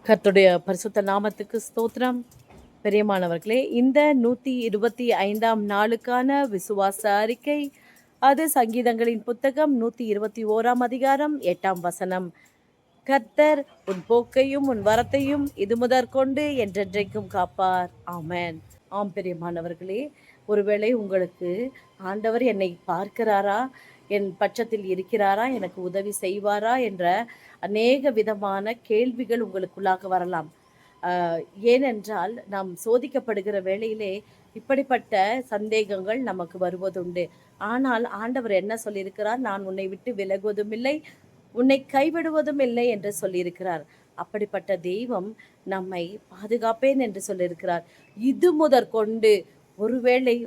கர்த்தருடைய பரிசுத்த நாமத்துக்கு ஸ்தோத்திரம். பிரியமானவர்களே, இந்த 125ஆம் நாளுக்கான விசுவாச அறிக்கை, அது சங்கீதங்களின் புத்தகம் 121ஆம் அதிகாரம் 8ஆம் வசனம். கர்த்தர் உன் போக்கையும் உன் வரத்தையும் இது முதற்கொண்டு என்றென்றைக்கும் காப்பார். ஆமென். ஆம் பிரியமானவர்களே, ஒருவேளை உங்களுக்கு ஆண்டவர் என்னை பார்க்கிறாரா, என் பட்சத்தில் இருக்கிறாரா, எனக்கு உதவி செய்வாரா என்ற அநேக விதமான கேள்விகள் உங்களுக்குள்ளாக வரலாம். ஏனென்றால் நாம் சோதிக்கப்படுகிற வேளையிலே இப்படிப்பட்ட சந்தேகங்கள் நமக்கு வருவதுண்டு. ஆனால் ஆண்டவர் என்ன சொல்லியிருக்கிறார்? நான் உன்னை விட்டு விலகுவதும் இல்லை, உன்னை கைவிடுவதும் இல்லை என்று சொல்லியிருக்கிறார். அப்படிப்பட்ட தெய்வம் நம்மை பாதுகாப்பேன் என்று சொல்லியிருக்கிறார். இது முதற்கொண்டு ஒருவேளை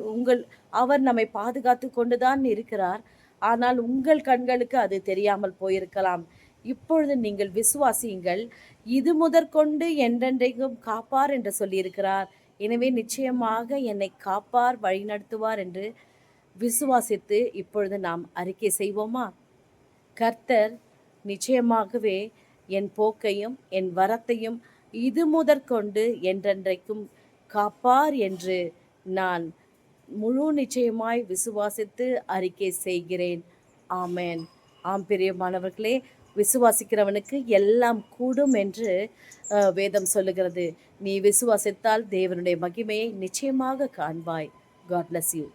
அவர் நம்மை பாதுகாத்து கொண்டுதான் இருக்கிறார். ஆனால் உங்கள் கண்களுக்கு அது தெரியாமல் போயிருக்கலாம். இப்பொழுது நீங்கள் விசுவாசியுங்கள். இது முதற்கொண்டு என்றென்றைக்கும் காப்பார் என்று சொல்லியிருக்கிறார். எனவே நிச்சயமாக என்னை காப்பார், வழிநடத்துவார் என்று விசுவாசித்து இப்பொழுது நாம் அறிக்கை செய்வோமா? கர்த்தர் நிச்சயமாகவே என் போக்கையும் என் வரத்தையும் இது முதற்கொண்டு என்றென்றைக்கும் காப்பார் என்று நான் முழு நிச்சயமாய் விசுவாசித்து அறிக்கை செய்கிறேன். ஆமென். ஆம் பிரியமானவர்களே, விசுவாசிக்கிறவனுக்கு எல்லாம் கூடும் என்று வேதம் சொல்லுகிறது. நீ விசுவாசித்தால் தேவனுடைய மகிமையை நிச்சயமாக காண்பாய். God bless you.